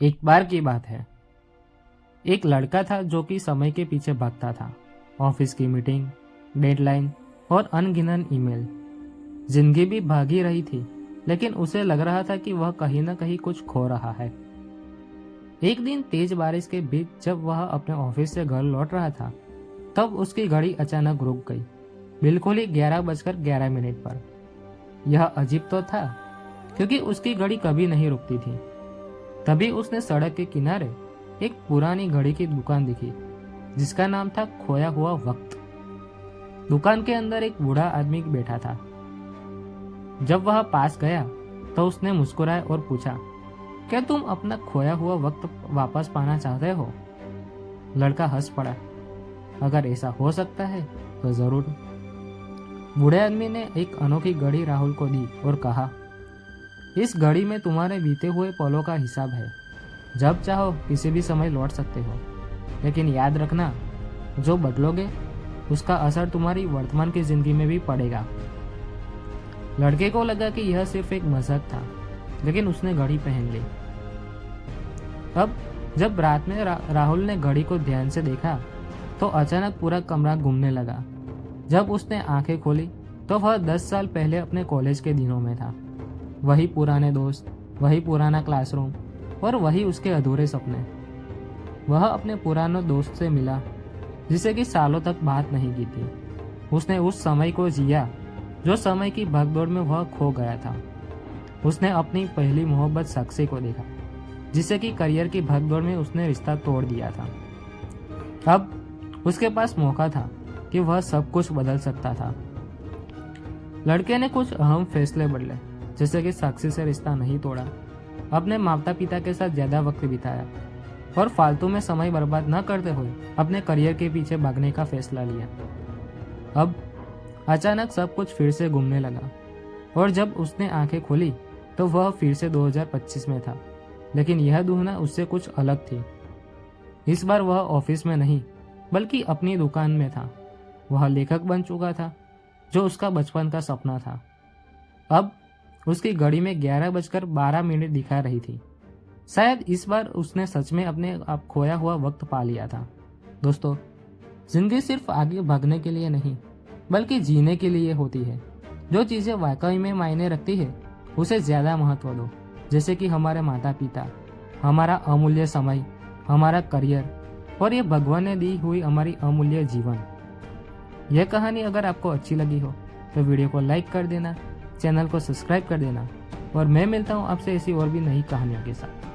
एक बार की बात है। एक लड़का था जो कि समय के पीछे भागता था। ऑफिस की मीटिंग, डेडलाइन और अनगिनत ईमेल। जिंदगी भी भागी रही थी, लेकिन उसे लग रहा था कि वह कहीं ना कहीं कुछ खो रहा है। एक दिन तेज बारिश के बीच जब वह अपने ऑफिस से घर लौट रहा था, तब उसकी घड़ी अचानक रुक गई, बिल्कुल ही 11:11 पर। यह अजीब तो था, क्योंकि उसकी घड़ी कभी नहीं रुकती थी। तभी उसने सड़क के किनारे एक पुरानी घड़ी की दुकान दिखी, जिसका नाम था खोया हुआ वक्त। दुकान के अंदर एक बूढ़ा आदमी बैठा था। जब वह पास गया तो उसने मुस्कुराया और पूछा, क्या तुम अपना खोया हुआ वक्त वापस पाना चाहते हो? लड़का हंस पड़ा। अगर ऐसा हो सकता है तो जरूर। बूढ़े आदमी ने एक अनोखी घड़ी राहुल को दी और कहा, इस घड़ी में तुम्हारे बीते हुए पलों का हिसाब है। जब चाहो किसी भी समय लौट सकते हो, लेकिन याद रखना, जो बदलोगे उसका असर तुम्हारी वर्तमान की जिंदगी में भी पड़ेगा। लड़के को लगा कि यह सिर्फ एक मजाक था, लेकिन उसने घड़ी पहन ली। अब जब रात में राहुल ने घड़ी को ध्यान से देखा तो अचानक पूरा कमरा घूमने लगा। जब उसने आंखें खोली तो वह 10 साल पहले अपने कॉलेज के दिनों में था। वही पुराने दोस्त, वही पुराना क्लासरूम और वही उसके अधूरे सपने। वह अपने पुराने दोस्त से मिला, जिसे कि सालों तक बात नहीं की थी। उसने उस समय को जिया जो समय की भागदौड़ में वह खो गया था। उसने अपनी पहली मोहब्बत साक्षी को देखा, जिसे कि करियर की भागदौड़ में उसने रिश्ता तोड़ दिया था। अब उसके पास मौका था कि वह सब कुछ बदल सकता था। लड़के ने कुछ अहम फैसले बदले, जैसे कि साक्षी से रिश्ता नहीं तोड़ा, अपने माता पिता के साथ ज्यादा वक्त बिताया और फालतू में समय बर्बाद न करते हुए अपने करियर के पीछे भागने का फैसला लिया। अब अचानक सब कुछ फिर से घूमने लगा और जब उसने आंखें खोली तो वह फिर से 2025 में था, लेकिन यह दुनिया उससे कुछ अलग थी। इस बार वह ऑफिस में नहीं, बल्कि अपनी दुकान में था। वह लेखक बन चुका था, जो उसका बचपन का सपना था। अब उसकी घड़ी में 11:12 दिखा रही थी। शायद इस बार उसने सच में अपने आप खोया हुआ वक्त पा लिया था। दोस्तों, जिंदगी सिर्फ आगे भागने के लिए नहीं, बल्कि जीने के लिए होती है। जो चीजें वाकई में मायने रखती है, उसे ज्यादा महत्व दो, जैसे कि हमारे माता पिता, हमारा अमूल्य समय, हमारा करियर और ये भगवान ने दी हुई हमारी अमूल्य जीवन। यह कहानी अगर आपको अच्छी लगी हो तो वीडियो को लाइक कर देना, चैनल को सब्सक्राइब कर देना और मैं मिलता हूँ आपसे ऐसी और भी नई कहानियों के साथ।